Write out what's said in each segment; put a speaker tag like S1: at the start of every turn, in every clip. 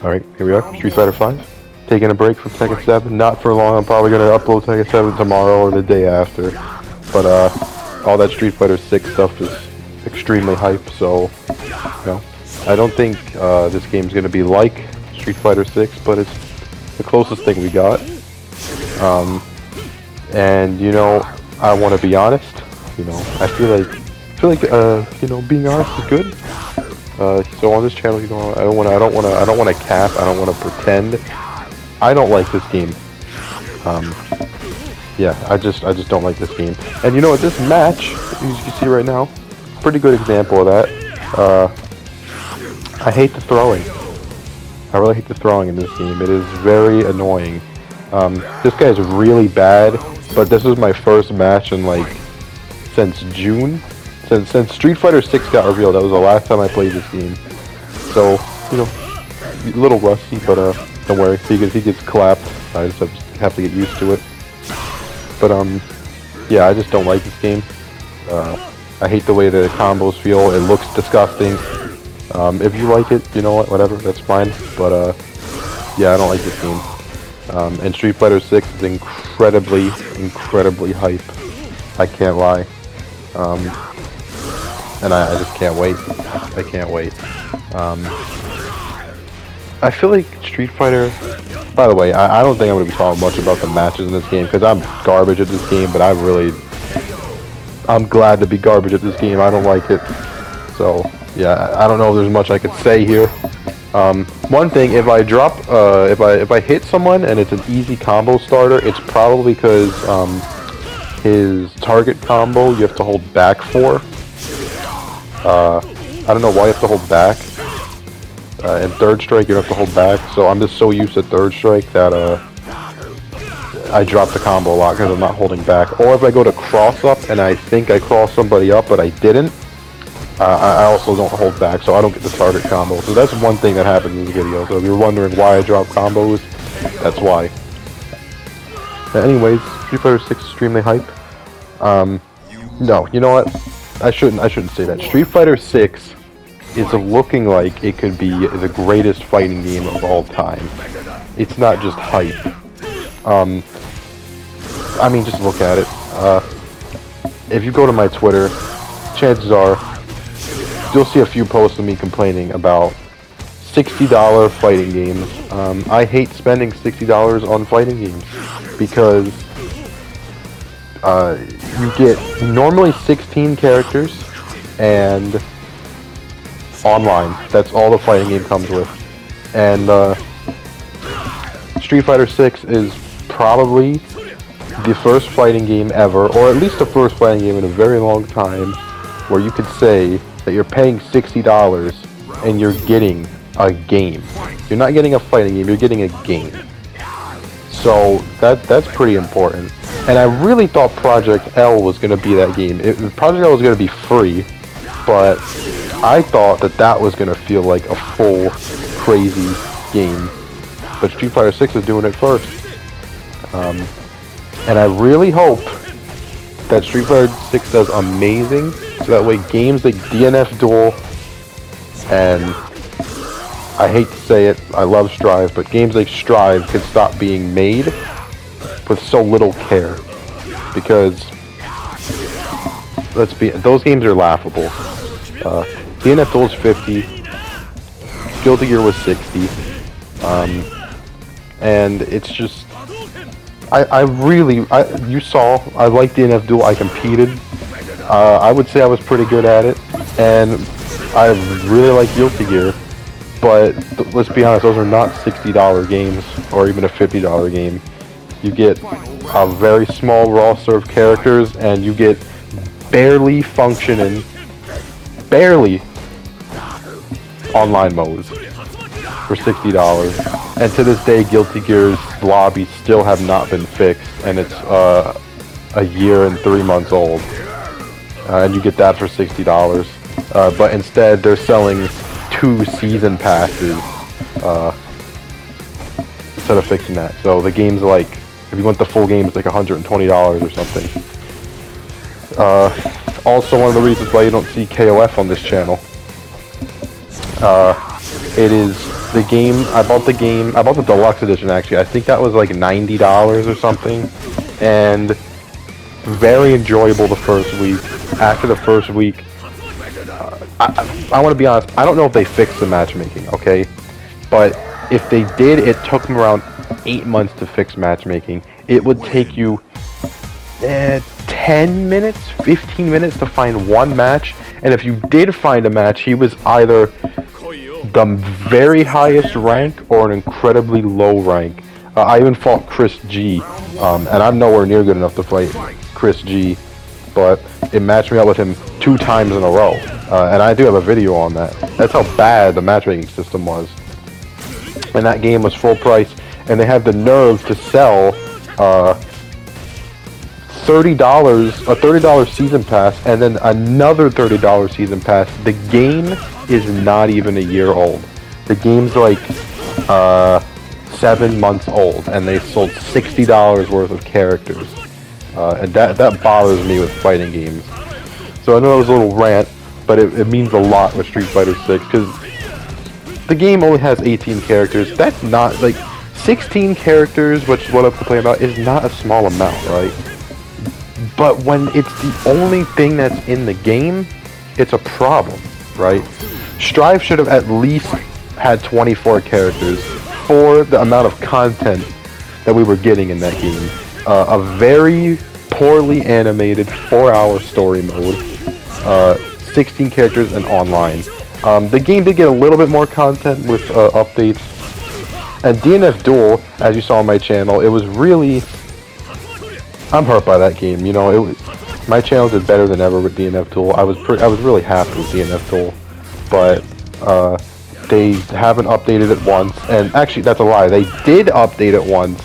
S1: Alright, here we are, Street Fighter 5. Taking a break from Tekken 7, not for long, I'm probably going to upload Tekken 7 tomorrow or the day after. But all that Street Fighter 6 stuff is extremely hype, so, you know, I don't think this game's going to be like Street Fighter 6, but it's the closest thing we got. And, you know, I want to be honest, you know, I feel like you know, being honest is good. So on this channel, you know, I don't want to cap. I don't want to pretend. I don't like this game. Yeah, I just don't like this game. And you know what? This match, as you can see right now, pretty good example of that. I hate the throwing. I really hate the throwing in this game. It is very annoying. This guy is really bad, but this is my first match in like since June. Since Street Fighter 6 got revealed, that was the last time I played this game. So, you know, a little rusty, but don't worry. He gets clapped. I just have to get used to it. But yeah, I just don't like this game. I hate the way the combos feel. It looks disgusting. If you like it, you know what, whatever, that's fine. But yeah, I don't like this game. And Street Fighter 6 is incredibly hype. I can't lie. And I just can't wait. I can't wait. I feel like Street Fighter... By the way, I don't think I'm going to be talking much about the matches in this game, because I'm garbage at this game, but I'm glad to be garbage at this game. I don't like it. So, yeah, I don't know if there's much I could say here. One thing, if I drop... if I hit someone and it's an easy combo starter, it's probably because his target combo you have to hold back for. I don't know why you have to hold back. In third strike you don't have to hold back, so I'm just so used to third strike that I drop the combo a lot because I'm not holding back. Or if I go to cross up and I think I crossed somebody up but I didn't, I also don't hold back, so I don't get the target combo. So that's one thing that happens in this video. So if you're wondering why I drop combos, that's why. Anyways, Street Fighter 6 is extremely hype. No, you know what? I shouldn't say that. Street Fighter 6 is looking like it could be the greatest fighting game of all time. It's not just hype. I mean, just look at it. If you go to my Twitter, chances are you'll see a few posts of me complaining about $60 fighting games. I hate spending $60 on fighting games because you get normally 16 characters and online. That's all the fighting game comes with. And Street Fighter 6 is probably the first fighting game ever, or at least the first fighting game in a very long time, where you could say that you're paying $60 and you're getting a game. You're not getting a fighting game, you're getting a game. So that's pretty important. And I really thought Project L was going to be that game. Project L was going to be free, but I thought that was going to feel like a full, crazy game. But Street Fighter 6 is doing it first. And I really hope that Street Fighter 6 does amazing, so that way games like DNF Duel, and I hate to say it, I love Strive, but games like Strive could stop being made with so little care, because those games are laughable. DNF Duel is 50, Guilty Gear was 60, and it's just, you saw, I liked DNF Duel, I competed, I would say I was pretty good at it, and I really like Guilty Gear, but let's be honest, those are not $60 games, or even a $50 game. You get a very small roster of characters, and you get barely functioning, online modes for $60. And to this day, Guilty Gear's lobbies still have not been fixed, and it's a year and 3 months old. And you get that for $60. But instead, they're selling 2 season passes instead of fixing that. So the game's like, if you want the full game, it's like $120 or something. Also, one of the reasons why you don't see KOF on this channel, it is The game, I bought the deluxe edition actually. I think that was like $90 or something, and very enjoyable the first week. After the first week, I want to be honest, I don't know if they fixed the matchmaking, okay? But if they did, it took them around 8 months to fix matchmaking. It would take you 10 minutes, 15 minutes to find one match, and if you did find a match, he was either the very highest rank or an incredibly low rank. I even fought Chris G, and I'm nowhere near good enough to fight Chris G, but it matched me up with him 2 times in a row, and I do have a video on that. That's how bad the matchmaking system was. And that game was full price, and they had the nerve to sell $30, a $30 season pass, and then another $30 season pass. The game is not even a year old. The game's like 7 months old, and they sold $60 worth of characters. And that bothers me with fighting games. So I know it was a little rant, but it means a lot with Street Fighter 6, because the game only has 18 characters. That's not, like, 16 characters, which is what I'm complaining about, is not a small amount, right? But when it's the only thing that's in the game, it's a problem, right? Strive should have at least had 24 characters for the amount of content that we were getting in that game. A very poorly animated 4-hour story mode, 16 characters, and online. The game did get a little bit more content with updates. And DNF Duel, as you saw on my channel, it was really... I'm hurt by that game, you know. My channel did better than ever with DNF Duel. I was really happy with DNF Duel, but they haven't updated it once. And actually, that's a lie. They did update it once,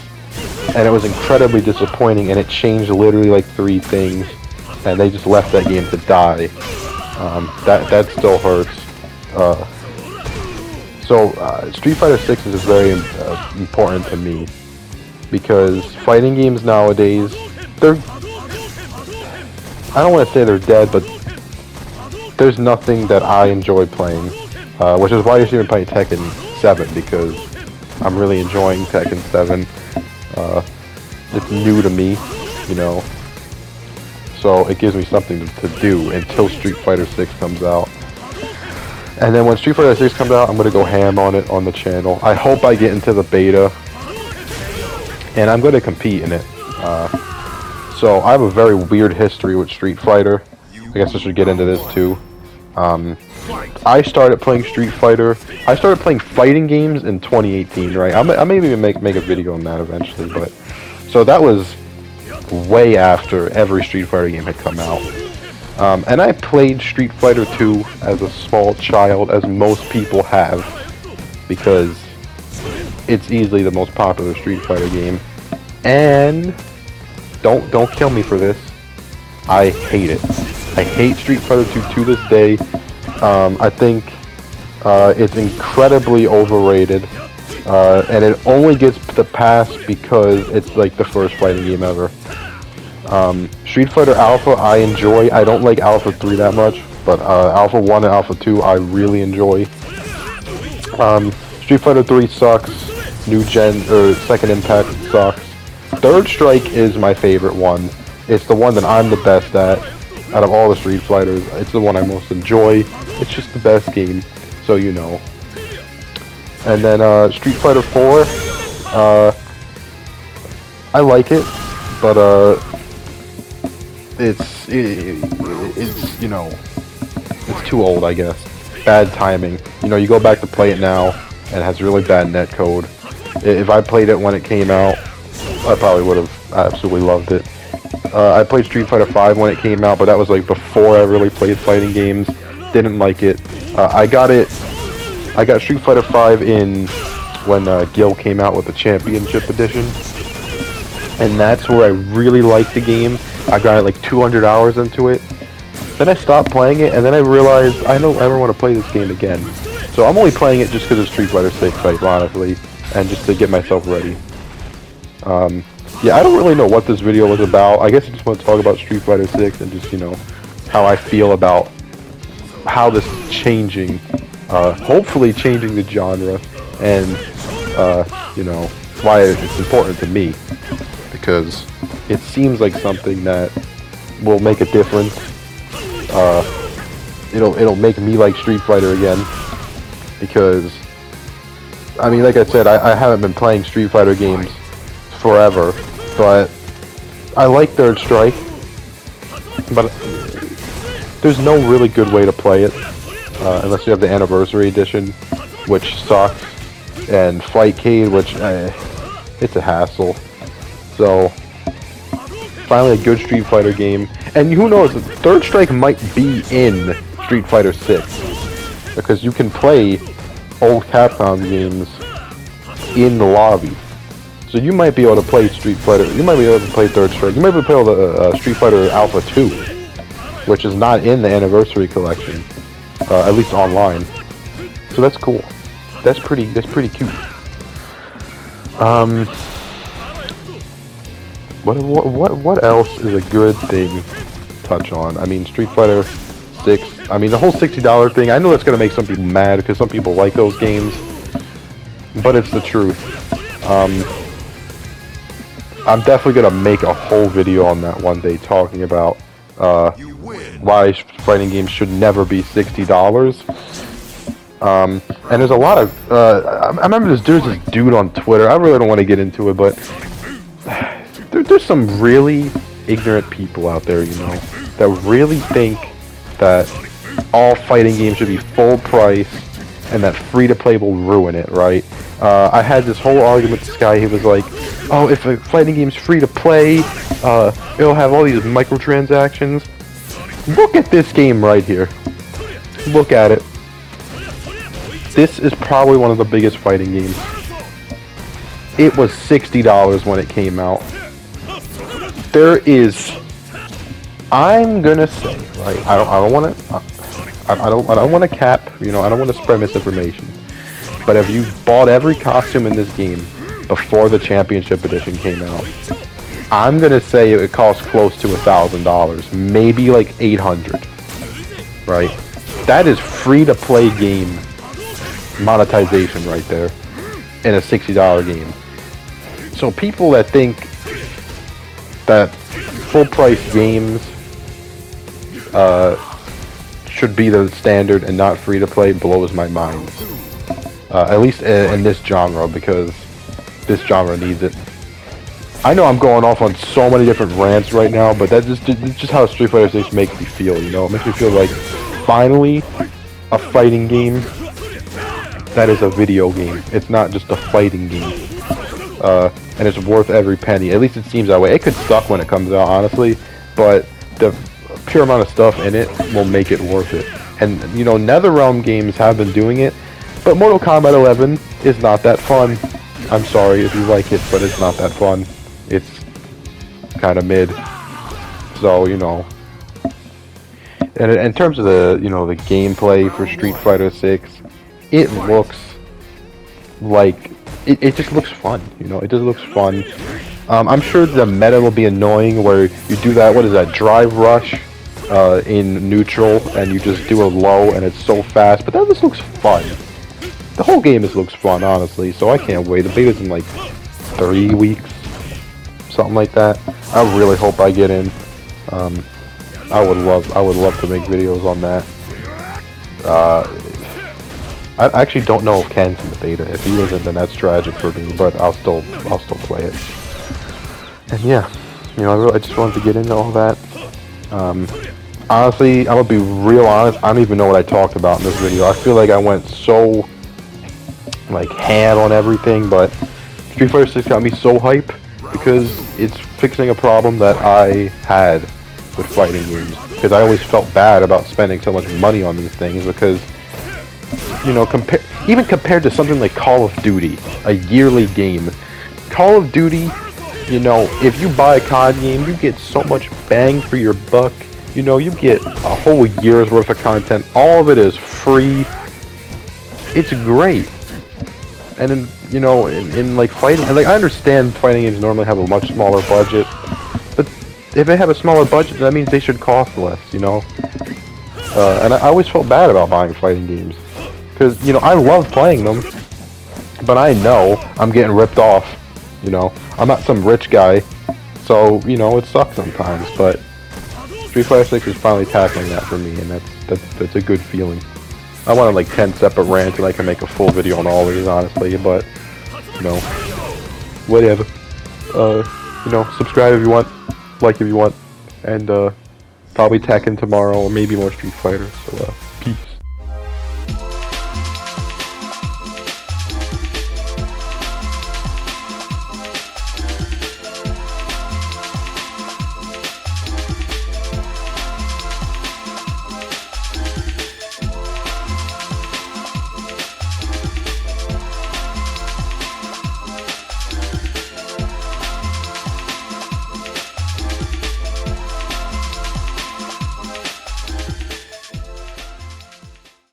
S1: and it was incredibly disappointing. And it changed literally like 3 things, and they just left that game to die. That still hurts. So Street Fighter 6 is very important to me, because fighting games nowadays, I don't want to say they're dead, but there's nothing that I enjoy playing, which is why you're seeing me playing Tekken 7, because I'm really enjoying Tekken 7. It's new to me, you know, so it gives me something to do until Street Fighter 6 comes out. And then when Street Fighter 6 comes out, I'm going to go ham on it on the channel. I hope I get into the beta, and I'm going to compete in it. So I have a very weird history with Street Fighter. I guess I should get into this too. I started playing Street Fighter. I started playing fighting games in 2018, right? I may even make a video on that eventually, but so that was way after every Street Fighter game had come out. And I played Street Fighter 2 as a small child, as most people have, because it's easily the most popular Street Fighter game. And don't kill me for this, I hate it. I hate Street Fighter 2 to this day. I think it's incredibly overrated, and it only gets the pass because it's like the first fighting game ever. Street Fighter Alpha I enjoy. I don't like Alpha 3 that much, but Alpha 1 and Alpha 2 I really enjoy. Street Fighter 3 sucks. New Gen, or Second Impact sucks. Third Strike is my favorite one. It's the one that I'm the best at out of all the Street Fighters. It's the one I most enjoy. It's just the best game, so you know. And then Street Fighter 4, I like it, but it's you know, it's too old, I guess. Bad timing. You know, you go back to play it now, and it has really bad netcode. If I played it when it came out, I probably would have absolutely loved it. I played Street Fighter 5 when it came out, but that was like before I really played fighting games. Didn't like it. I got Street Fighter 5 in when Gil came out with the Championship Edition, and that's where I really liked the game. I got like 200 hours into it. Then I stopped playing it, and then I realized I don't ever want to play this game again. So I'm only playing it just because of Street Fighter 6, ironically, and just to get myself ready. Yeah, I don't really know what this video was about. I guess I just want to talk about Street Fighter 6 and just, you know, how I feel about how this is changing, hopefully changing the genre. and you know, why it's important to me, because it seems like something that will make a difference. It'll make me like Street Fighter again, because I mean, like I said, I haven't been playing Street Fighter games forever, but I like Third Strike, but there's no really good way to play it, unless you have the Anniversary Edition, which sucks, and Fightcade, which, it's a hassle. So, finally a good Street Fighter game, and who knows, Third Strike might be in Street Fighter 6, because you can play old Capcom games in the lobby. So you might be able to play Street Fighter, you might be able to play Third Strike, you might be able to play Street Fighter Alpha 2, which is not in the Anniversary Collection, at least online. So that's cool. That's pretty cute. What else is a good thing to touch on? I mean, Street Fighter 6, I mean, the whole $60 thing, I know that's going to make some people mad, because some people like those games, but it's the truth. I'm definitely going to make a whole video on that one day, talking about why fighting games should never be $60. And there's a lot of, I remember there's this dude on Twitter, I really don't want to get into it, but there's some really ignorant people out there, you know, that really think that all fighting games should be full price, and that free-to-play will ruin it, right? I had this whole argument with this guy. He was like, oh, if a fighting game's free-to-play, it'll have all these microtransactions. Look at this game right here. Look at it. This is probably one of the biggest fighting games. It was $60 when it came out. There is, I'm gonna say, right? I don't want to cap. You know, I don't want to spread misinformation. But if you bought every costume in this game before the Championship Edition came out, I'm gonna say it costs close to $1,000, maybe like $800. Right? That is free-to-play game monetization right there in a $60 game. So people that think that full-price games should be the standard and not free-to-play blows my mind. At least in this genre, because this genre needs it. I know I'm going off on so many different rants right now, but that's just how Street Fighter 6 makes me feel, you know? It makes me feel like, finally, a fighting game that is a video game. It's not just a fighting game. And it's worth every penny. At least it seems that way. It could suck when it comes out, honestly, but the pure amount of stuff in it will make it worth it. And, you know, NetherRealm games have been doing it, but Mortal Kombat 11 is not that fun. I'm sorry if you like it, but it's not that fun. It's kind of mid. So, you know. And in terms of the, you know, the gameplay for Street Fighter 6, it looks like, it just looks fun, you know, it just looks fun. I'm sure the meta will be annoying where you do that, what is that, drive rush in neutral, and you just do a low and it's so fast, but that just looks fun. The whole game just looks fun, honestly, so I can't wait. The beta's in like 3 weeks, something like that. I really hope I get in. I would love to make videos on that. I actually don't know if Ken's in the beta. If he isn't, then that's tragic for me, but I'll still play it. And yeah, you know, I just wanted to get into all that. Honestly, I'm gonna be real honest, I don't even know what I talked about in this video. I feel like I went so, like, ham on everything, but Street Fighter 6 got me so hype because it's fixing a problem that I had with fighting games. Because I always felt bad about spending so much money on these things because, you know, even compared to something like Call of Duty, a yearly game, Call of Duty, you know, if you buy a COD game, you get so much bang for your buck. You know, you get a whole year's worth of content. All of it is free. It's great. And then, you know, in like fighting, and like I understand fighting games normally have a much smaller budget, but if they have a smaller budget, that means they should cost less, you know. And I always felt bad about buying fighting games because, you know, I love playing them, But I know I'm getting ripped off. You know, I'm not some rich guy, so you know it sucks sometimes. But Street Fighter 6 is finally tackling that for me, and that's a good feeling. I wanted like 10 separate rants, and I can make a full video on all these, honestly. But you know, whatever. You know, subscribe if you want, like if you want, and probably Tekken tomorrow, or maybe more Street Fighter. So